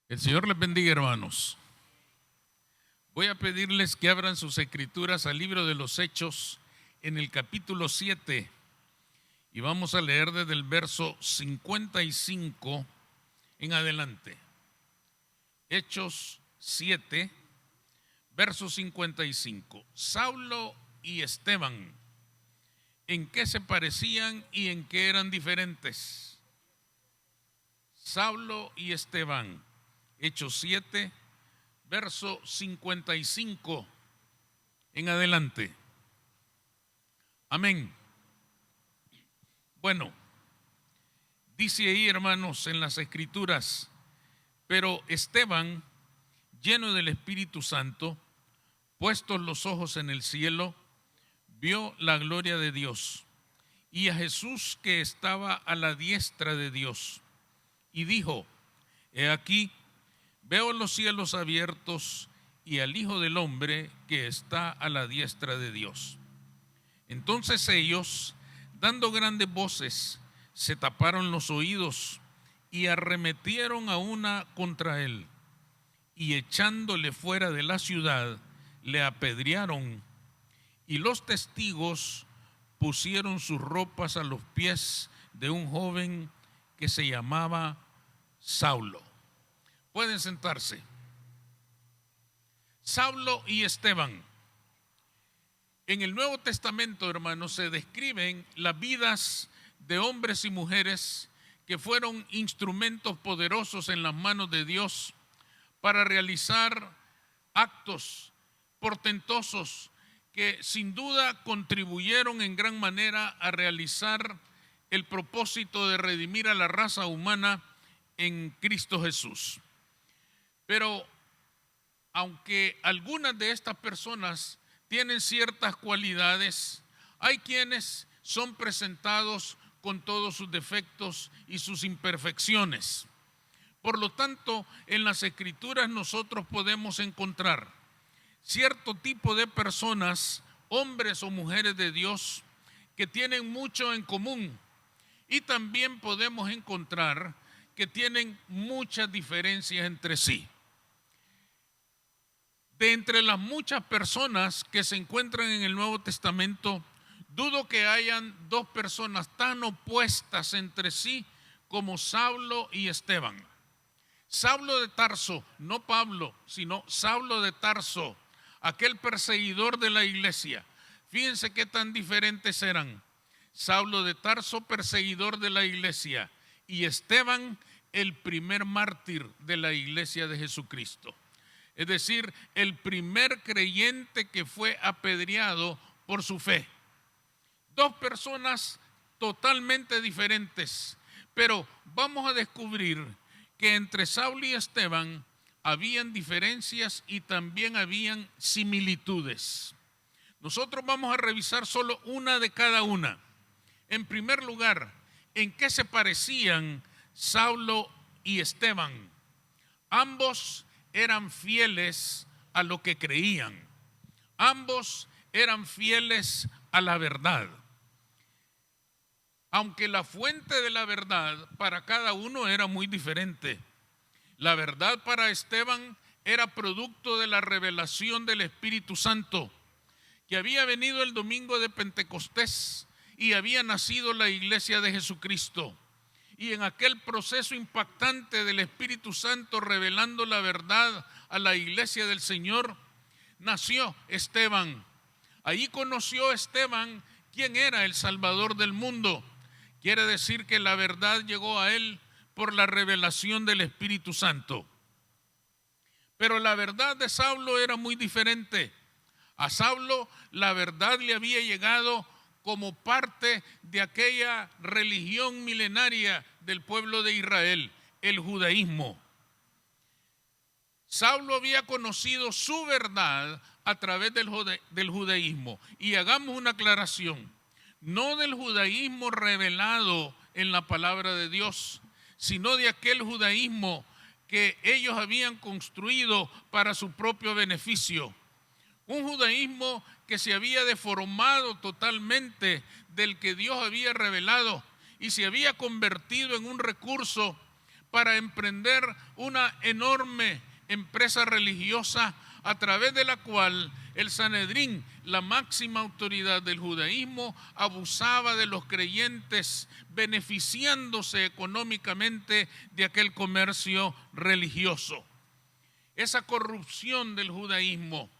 El Señor les bendiga, hermanos. Voy a pedirles que abran sus escrituras al libro de los Hechos en el capítulo 7 y vamos a leer desde el verso 55 en adelante. Hechos 7, verso 55. Saulo y Esteban, ¿en qué se parecían y en qué eran diferentes? Saulo y Esteban. Hechos 7, verso 55 en adelante. Amén. Bueno, dice ahí, hermanos, en las escrituras: pero Esteban, lleno del Espíritu Santo, puestos los ojos en el cielo, vio la gloria de Dios y a Jesús que estaba a la diestra de Dios, y dijo: he aquí, veo los cielos abiertos y al Hijo del Hombre que está a la diestra de Dios. Entonces ellos, dando grandes voces, se taparon los oídos y arremetieron a una contra él, y echándole fuera de la ciudad, le apedrearon, y los testigos pusieron sus ropas a los pies de un joven que se llamaba Saulo. Pueden sentarse. Saulo y Esteban. En el Nuevo Testamento, hermanos, se describen las vidas de hombres y mujeres que fueron instrumentos poderosos en las manos de Dios para realizar actos portentosos que sin duda contribuyeron en gran manera a realizar el propósito de redimir a la raza humana en Cristo Jesús. Pero aunque algunas de estas personas tienen ciertas cualidades, hay quienes son presentados con todos sus defectos y sus imperfecciones. Por lo tanto, en las Escrituras nosotros podemos encontrar cierto tipo de personas, hombres o mujeres de Dios, que tienen mucho en común, y también podemos encontrar que tienen muchas diferencias entre sí. De entre las muchas personas que se encuentran en el Nuevo Testamento, dudo que hayan dos personas tan opuestas entre sí como Saulo y Esteban. Saulo de Tarso, no Pablo, sino Saulo de Tarso, aquel perseguidor de la iglesia. Fíjense qué tan diferentes eran. Saulo de Tarso, perseguidor de la iglesia, y Esteban, el primer mártir de la iglesia de Jesucristo. Es decir, el primer creyente que fue apedreado por su fe. Dos personas totalmente diferentes, pero vamos a descubrir que entre Saulo y Esteban habían diferencias y también habían similitudes. Nosotros vamos a revisar solo una de cada una. En primer lugar, ¿en qué se parecían Saulo y Esteban? Ambos eran fieles a lo que creían. Ambos eran fieles a la verdad. Aunque la fuente de la verdad para cada uno era muy diferente. La verdad para Esteban era producto de la revelación del Espíritu Santo, que había venido el domingo de Pentecostés y había nacido la iglesia de Jesucristo. Y en aquel proceso impactante del Espíritu Santo revelando la verdad a la iglesia del Señor, nació Esteban. Ahí conoció Esteban quién era el Salvador del mundo. Quiere decir que la verdad llegó a él por la revelación del Espíritu Santo. Pero la verdad de Saulo era muy diferente. A Saulo la verdad le había llegado como parte de aquella religión milenaria del pueblo de Israel, el judaísmo. Saulo había conocido su verdad a través del judaísmo. Y hagamos una aclaración, no del judaísmo revelado en la palabra de Dios, sino de aquel judaísmo que ellos habían construido para su propio beneficio. Un judaísmo que se había deformado totalmente del que Dios había revelado y se había convertido en un recurso para emprender una enorme empresa religiosa a través de la cual el Sanedrín, la máxima autoridad del judaísmo, abusaba de los creyentes, beneficiándose económicamente de aquel comercio religioso. Esa corrupción del judaísmo,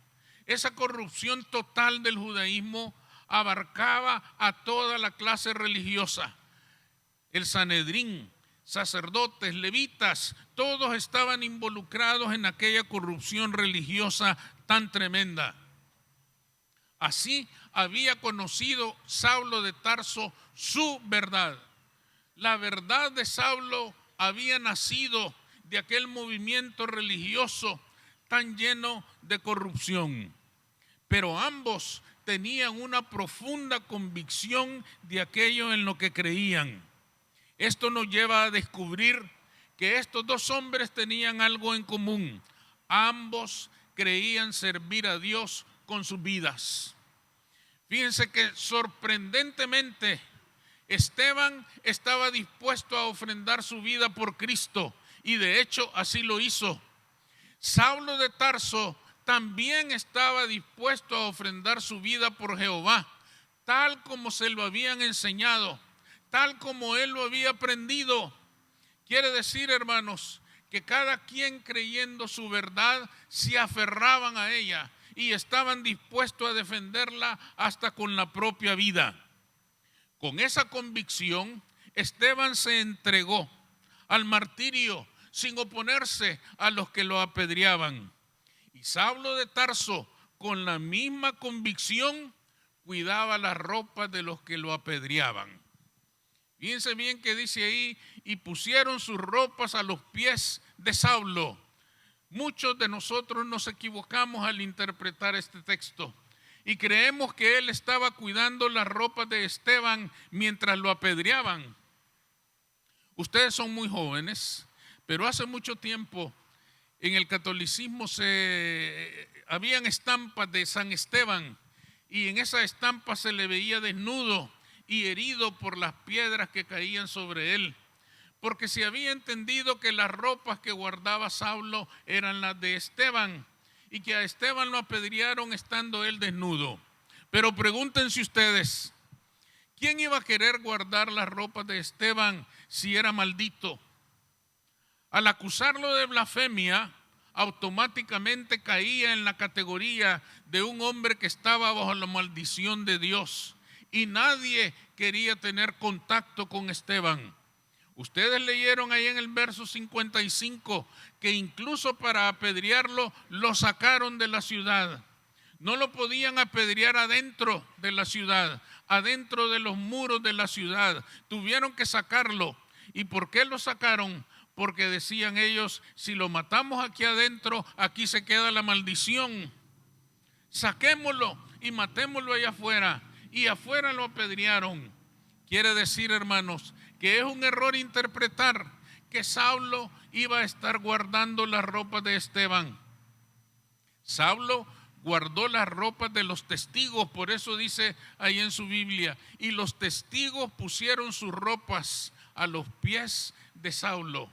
esa corrupción total del judaísmo abarcaba a toda la clase religiosa. El Sanedrín, sacerdotes, levitas, todos estaban involucrados en aquella corrupción religiosa tan tremenda. Así había conocido Saulo de Tarso su verdad. La verdad de Saulo había nacido de aquel movimiento religioso tan lleno de corrupción. Pero ambos tenían una profunda convicción de aquello en lo que creían. Esto nos lleva a descubrir que estos dos hombres tenían algo en común. Ambos creían servir a Dios con sus vidas. Fíjense que sorprendentemente Esteban estaba dispuesto a ofrendar su vida por Cristo y de hecho así lo hizo. Saulo de Tarso también estaba dispuesto a ofrendar su vida por Jehová, tal como se lo habían enseñado, tal como él lo había aprendido. Quiere decir, hermanos, que cada quien creyendo su verdad se aferraban a ella y estaban dispuestos a defenderla hasta con la propia vida. Con esa convicción, Esteban se entregó al martirio sin oponerse a los que lo apedreaban. Y Saulo de Tarso, con la misma convicción, cuidaba las ropas de los que lo apedreaban. Fíjense bien que dice ahí, y pusieron sus ropas a los pies de Saulo. Muchos de nosotros nos equivocamos al interpretar este texto y creemos que él estaba cuidando las ropas de Esteban mientras lo apedreaban. Ustedes son muy jóvenes, pero hace mucho tiempo en el catolicismo habían estampas de San Esteban y en esa estampa se le veía desnudo y herido por las piedras que caían sobre él, porque se había entendido que las ropas que guardaba Saulo eran las de Esteban y que a Esteban lo apedrearon estando él desnudo. Pero pregúntense ustedes, ¿quién iba a querer guardar las ropas de Esteban si era maldito? Al acusarlo de blasfemia, automáticamente caía en la categoría de un hombre que estaba bajo la maldición de Dios y nadie quería tener contacto con Esteban. Ustedes leyeron ahí en el verso 55 que incluso para apedrearlo lo sacaron de la ciudad. No lo podían apedrear adentro de la ciudad, adentro de los muros de la ciudad. Tuvieron que sacarlo. ¿Y por qué lo sacaron? Porque decían ellos, si lo matamos aquí adentro, aquí se queda la maldición. Saquémoslo y matémoslo allá afuera. Y afuera lo apedrearon. Quiere decir, hermanos, que es un error interpretar que Saulo iba a estar guardando las ropas de Esteban. Saulo guardó las ropas de los testigos, por eso dice ahí en su Biblia, y los testigos pusieron sus ropas a los pies de Saulo.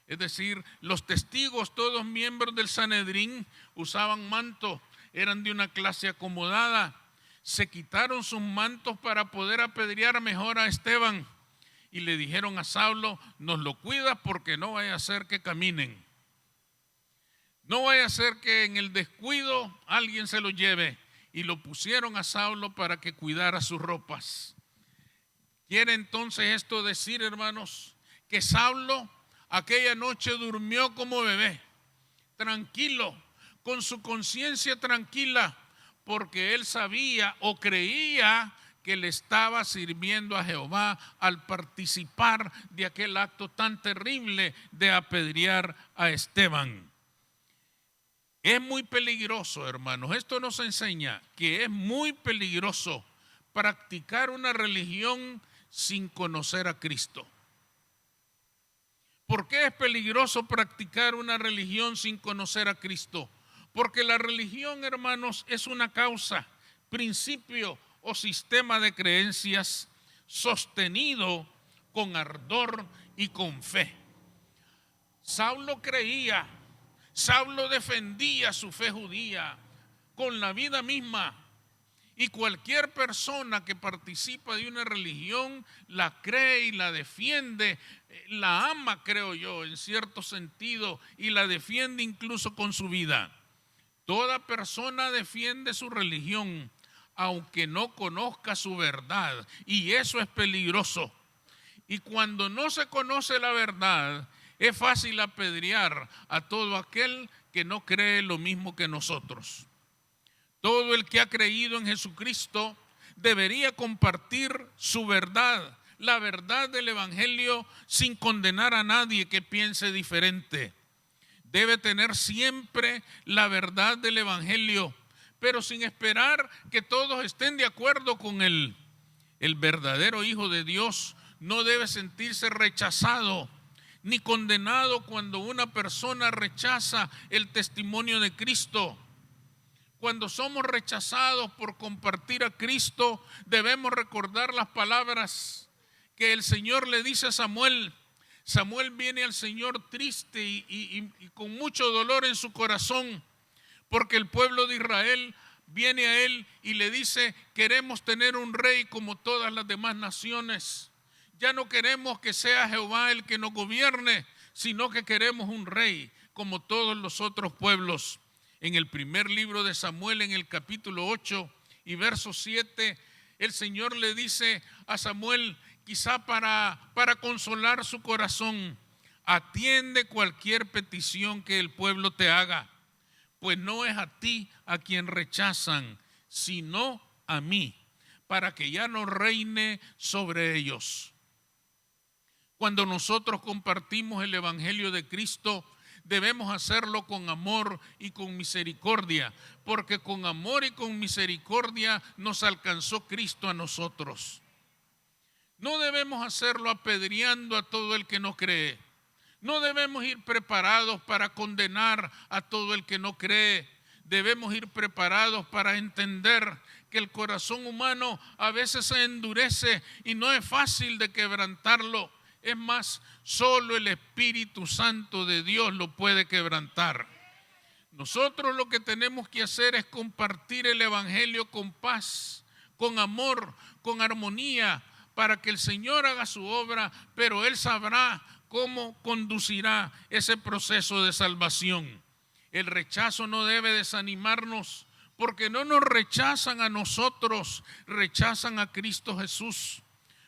Es decir, los testigos, todos miembros del Sanedrín, usaban manto, eran de una clase acomodada. Se quitaron sus mantos para poder apedrear mejor a Esteban y le dijeron a Saulo, nos lo cuidas porque no vaya a ser que caminen. No vaya a ser que en el descuido alguien se lo lleve. Y lo pusieron a Saulo para que cuidara sus ropas. ¿Quiere entonces esto decir, hermanos, que Saulo aquella noche durmió como bebé, tranquilo, con su conciencia tranquila, porque él sabía o creía que le estaba sirviendo a Jehová al participar de aquel acto tan terrible de apedrear a Esteban? Es muy peligroso, hermanos. Esto nos enseña que es muy peligroso practicar una religión sin conocer a Cristo. ¿Por qué es peligroso practicar una religión sin conocer a Cristo? Porque la religión, hermanos, es una causa, principio o sistema de creencias sostenido con ardor y con fe. Saulo creía, Saulo defendía su fe judía con la vida misma. Y cualquier persona que participa de una religión la cree y la defiende, la ama, creo yo, en cierto sentido, y la defiende incluso con su vida. Toda persona defiende su religión, aunque no conozca su verdad, y eso es peligroso. Y cuando no se conoce la verdad, es fácil apedrear a todo aquel que no cree lo mismo que nosotros. Todo el que ha creído en Jesucristo debería compartir su verdad, la verdad del Evangelio, sin condenar a nadie que piense diferente. Debe tener siempre la verdad del Evangelio, pero sin esperar que todos estén de acuerdo con él. El verdadero Hijo de Dios no debe sentirse rechazado ni condenado cuando una persona rechaza el testimonio de Cristo. Cuando somos rechazados por compartir a Cristo, debemos recordar las palabras que el Señor le dice a Samuel. Samuel viene al Señor triste y con mucho dolor en su corazón, porque el pueblo de Israel viene a él y le dice: queremos tener un rey como todas las demás naciones. Ya no queremos que sea Jehová el que nos gobierne, sino que queremos un rey como todos los otros pueblos. En el primer libro de Samuel, en el capítulo 8 y verso 7, el Señor le dice a Samuel, quizá para consolar su corazón: atiende cualquier petición que el pueblo te haga, pues no es a ti a quien rechazan, sino a mí, para que ya no reine sobre ellos. Cuando nosotros compartimos el Evangelio de Cristo, debemos hacerlo con amor y con misericordia, porque con amor y con misericordia nos alcanzó Cristo a nosotros. No debemos hacerlo apedreando a todo el que no cree. No debemos ir preparados para condenar a todo el que no cree. Debemos ir preparados para entender que el corazón humano a veces se endurece y no es fácil de quebrantarlo. Es más, solo el Espíritu Santo de Dios lo puede quebrantar. Nosotros lo que tenemos que hacer es compartir el Evangelio con paz, con amor, con armonía, para que el Señor haga su obra, pero Él sabrá cómo conducirá ese proceso de salvación. El rechazo no debe desanimarnos, porque no nos rechazan a nosotros, rechazan a Cristo Jesús.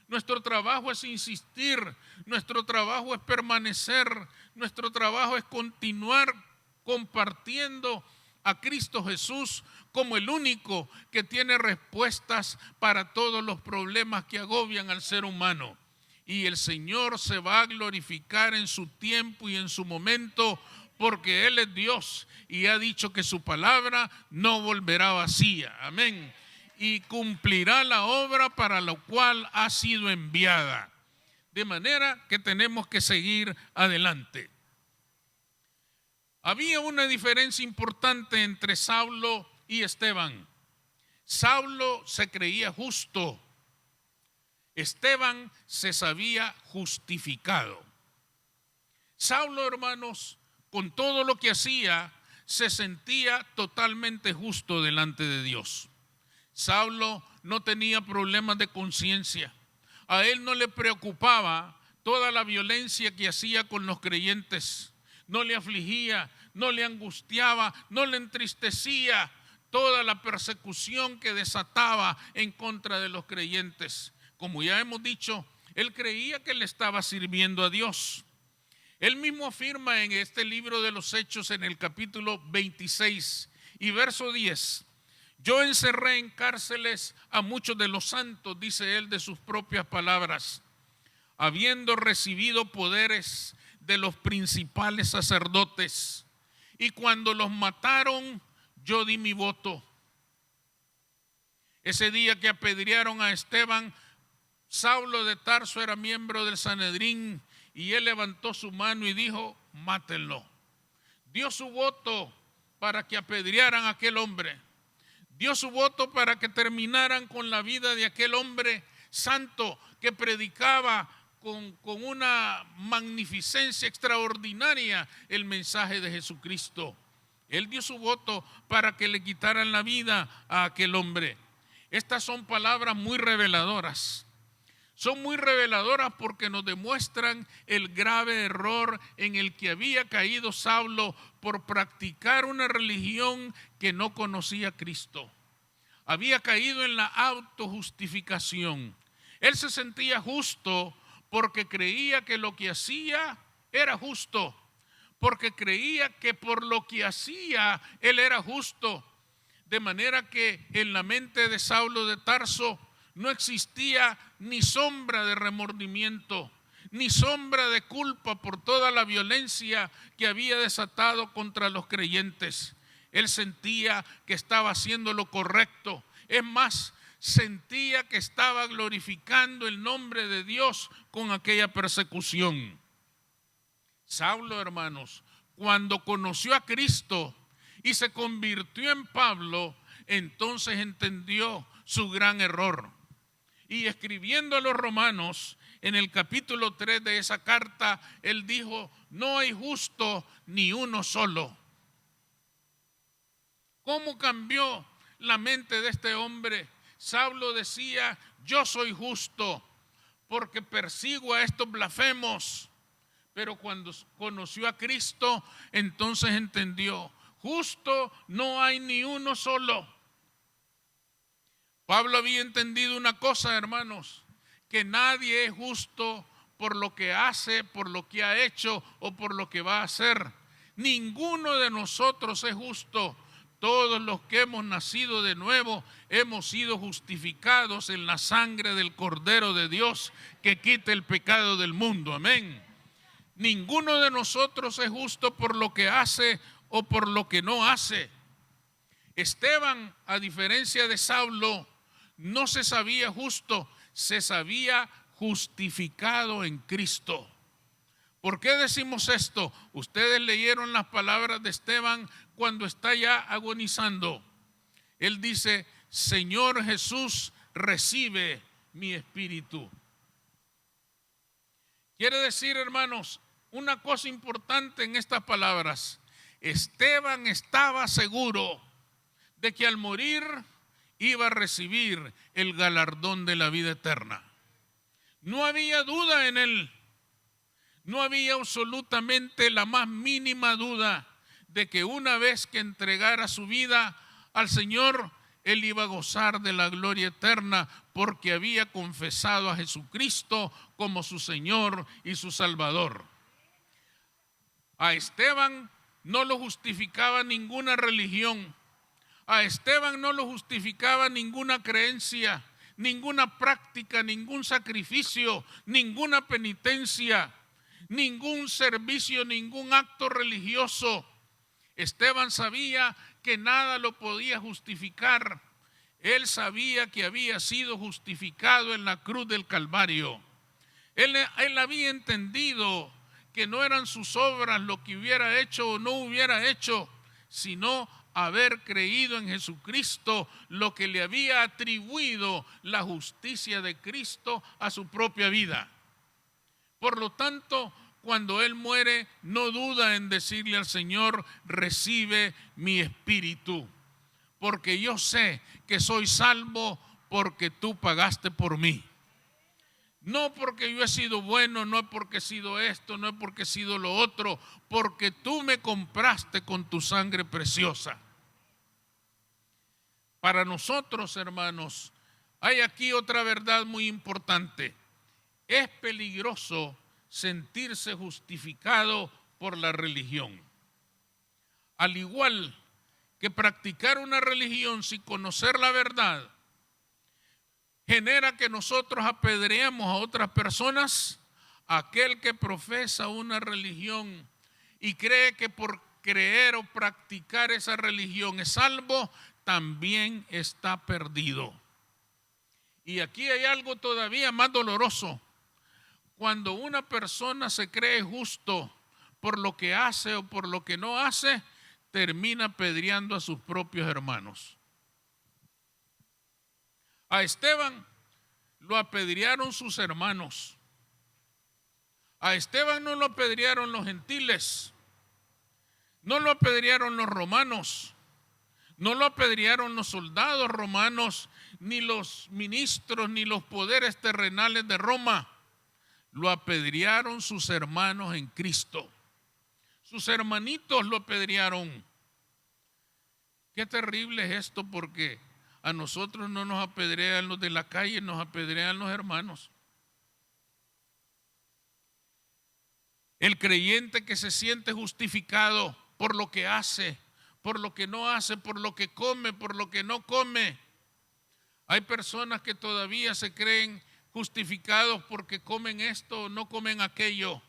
Nuestro trabajo es insistir, nuestro trabajo es permanecer, nuestro trabajo es continuar compartiendo a Cristo Jesús como el único que tiene respuestas para todos los problemas que agobian al ser humano. Y el Señor se va a glorificar en su tiempo y en su momento, porque Él es Dios y ha dicho que su palabra no volverá vacía. Amén. Y cumplirá la obra para la cual ha sido enviada. De manera que tenemos que seguir adelante. Había una diferencia importante entre Saulo y Esteban. Saulo se creía justo. Esteban se sabía justificado. Saulo, hermanos, con todo lo que hacía, se sentía totalmente justo delante de Dios. Saulo no tenía problemas de conciencia. A él no le preocupaba toda la violencia que hacía con los creyentes. No le afligía, no le angustiaba, no le entristecía toda la persecución que desataba en contra de los creyentes. Como ya hemos dicho, él creía que le estaba sirviendo a Dios. Él mismo afirma en este libro de los Hechos, en el capítulo 26 y verso 10: yo encerré en cárceles a muchos de los santos, dice él de sus propias palabras, habiendo recibido poderes de los principales sacerdotes. Y cuando los mataron, yo di mi voto. Ese día que apedrearon a Esteban, Saulo de Tarso era miembro del Sanedrín y él levantó su mano y dijo: mátenlo. Dio su voto para que apedrearan a aquel hombre. Dio su voto para que terminaran con la vida de aquel hombre santo que predicaba con una magnificencia extraordinaria el mensaje de Jesucristo. Él dio su voto para que le quitaran la vida a aquel hombre. Estas son palabras muy reveladoras. Son muy reveladoras porque nos demuestran el grave error en el que había caído Saulo por practicar una religión que no conocía a Cristo. Había caído en la autojustificación. Él se sentía justo porque creía que lo que hacía era justo, porque creía que por lo que hacía él era justo. De manera que en la mente de Saulo de Tarso no existía ni sombra de remordimiento, ni sombra de culpa por toda la violencia que había desatado contra los creyentes. Él sentía que estaba haciendo lo correcto. Es más, sentía que estaba glorificando el nombre de Dios con aquella persecución. Saulo, hermanos, cuando conoció a Cristo y se convirtió en Pablo, entonces entendió su gran error. Y escribiendo a los romanos, en el capítulo 3 de esa carta, él dijo: no hay justo ni uno solo. ¿Cómo cambió la mente de este hombre? Saulo decía: yo soy justo porque persigo a estos blasfemos. Pero cuando conoció a Cristo, entonces entendió: justo no hay ni uno solo. Pablo había entendido una cosa, hermanos, que nadie es justo por lo que hace, por lo que ha hecho o por lo que va a hacer. Ninguno de nosotros es justo. Todos los que hemos nacido de nuevo hemos sido justificados en la sangre del Cordero de Dios que quita el pecado del mundo. Amén. Ninguno de nosotros es justo por lo que hace o por lo que no hace. Esteban, a diferencia de Saulo, no se sabía justo, se sabía justificado en Cristo. ¿Por qué decimos esto? Ustedes leyeron las palabras de Esteban cuando está ya agonizando. Él dice: Señor Jesús, recibe mi espíritu. Quiere decir, hermanos, una cosa importante en estas palabras. Esteban estaba seguro de que al morir iba a recibir el galardón de la vida eterna. No había duda en él. No había absolutamente la más mínima duda de que una vez que entregara su vida al Señor, él iba a gozar de la gloria eterna porque había confesado a Jesucristo como su Señor y su Salvador. A Esteban no lo justificaba ninguna religión. A Esteban no lo justificaba ninguna creencia, ninguna práctica, ningún sacrificio, ninguna penitencia, ningún servicio, ningún acto religioso. Esteban sabía que nada lo podía justificar. Él sabía que había sido justificado en la cruz del Calvario. Él había entendido que no eran sus obras lo que hubiera hecho o no hubiera hecho, sino haber creído en Jesucristo, lo que le había atribuido la justicia de Cristo a su propia vida. Por lo tanto, cuando él muere, no duda en decirle al Señor: recibe mi espíritu, porque yo sé que soy salvo porque tú pagaste por mí. No porque yo he sido bueno, no es porque he sido esto, no es porque he sido lo otro, porque tú me compraste con tu sangre preciosa. Para nosotros, hermanos, hay aquí otra verdad muy importante. Es peligroso sentirse justificado por la religión. Al igual que practicar una religión sin conocer la verdad genera que nosotros apedreemos a otras personas, aquel que profesa una religión y cree que por creer o practicar esa religión es salvo, también está perdido. Y aquí hay algo todavía más doloroso. Cuando una persona se cree justo por lo que hace o por lo que no hace, termina apedreando a sus propios hermanos. A Esteban lo apedrearon sus hermanos. A Esteban no lo apedrearon los gentiles, no lo apedrearon los romanos, no lo apedrearon los soldados romanos, ni los ministros, ni los poderes terrenales de Roma. Lo apedrearon sus hermanos en Cristo. Sus hermanitos lo apedrearon. Qué terrible es esto, porque a nosotros no nos apedrean los de la calle, nos apedrean los hermanos. El creyente que se siente justificado por lo que hace, por lo que no hace, por lo que come, por lo que no come. Hay personas que todavía se creen justificados porque comen esto o no comen aquello,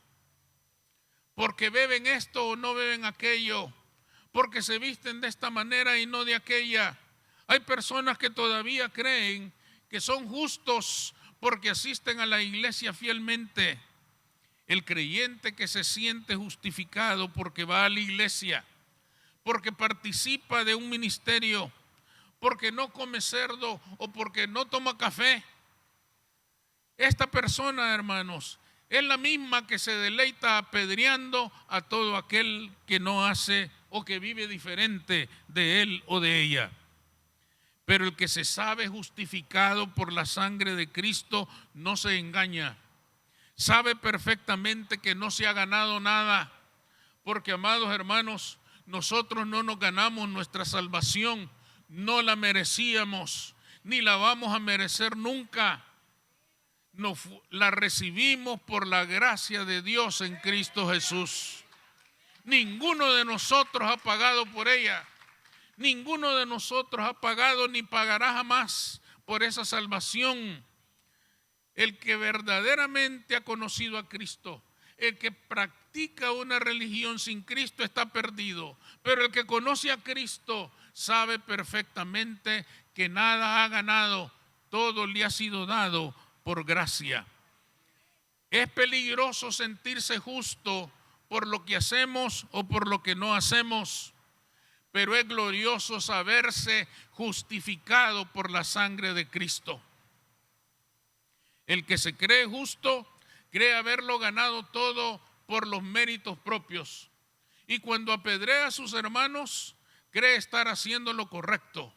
porque beben esto o no beben aquello, porque se visten de esta manera y no de aquella. Hay personas que todavía creen que son justos porque asisten a la iglesia fielmente. El creyente que se siente justificado porque va a la iglesia, porque participa de un ministerio, porque no come cerdo o porque no toma café. Esta persona, hermanos, es la misma que se deleita apedreando a todo aquel que no hace o que vive diferente de él o de ella. Pero el que se sabe justificado por la sangre de Cristo no se engaña. Sabe perfectamente que no se ha ganado nada, porque, amados hermanos, nosotros no nos ganamos nuestra salvación, no la merecíamos, ni la vamos a merecer nunca. La recibimos por la gracia de Dios en Cristo Jesús. Ninguno de nosotros ha pagado por ella, ninguno de nosotros ha pagado ni pagará jamás por esa salvación. El que verdaderamente ha conocido a Cristo, el que practica una religión sin Cristo está perdido, pero el que conoce a Cristo sabe perfectamente que nada ha ganado, todo le ha sido dado por gracia. Es peligroso sentirse justo por lo que hacemos o por lo que no hacemos, pero es glorioso saberse justificado por la sangre de Cristo. El que se cree justo cree haberlo ganado todo por los méritos propios. Y cuando apedrea a sus hermanos, cree estar haciendo lo correcto.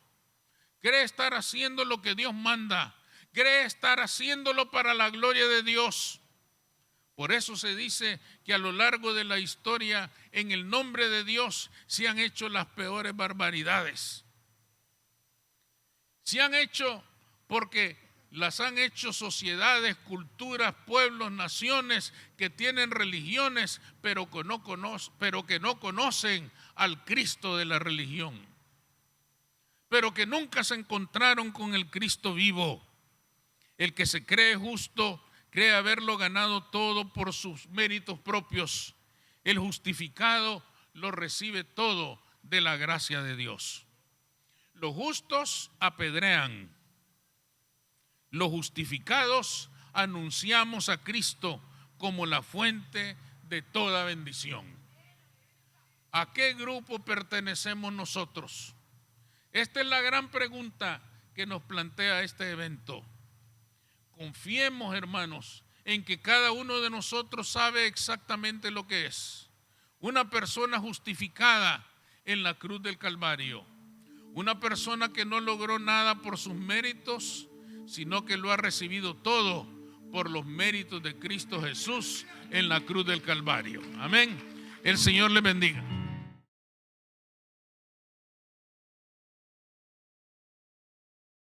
Cree estar haciendo lo que Dios manda. Cree estar haciéndolo para la gloria de Dios. Por eso se dice que a lo largo de la historia, en el nombre de Dios, se han hecho las peores barbaridades. Se han hecho porque las han hecho sociedades, culturas, pueblos, naciones que tienen religiones, pero que no conocen al Cristo de la religión, pero que nunca se encontraron con el Cristo vivo. El que se cree justo cree haberlo ganado todo por sus méritos propios. El justificado lo recibe todo de la gracia de Dios. Los justos apedrean. Los justificados anunciamos a Cristo como la fuente de toda bendición. ¿A qué grupo pertenecemos nosotros? Esta es la gran pregunta que nos plantea este evento. Confiemos, hermanos, en que cada uno de nosotros sabe exactamente lo que es. Una persona justificada en la cruz del Calvario. Una persona que no logró nada por sus méritos, sino que lo ha recibido todo por los méritos de Cristo Jesús en la cruz del Calvario. Amén. El Señor le bendiga.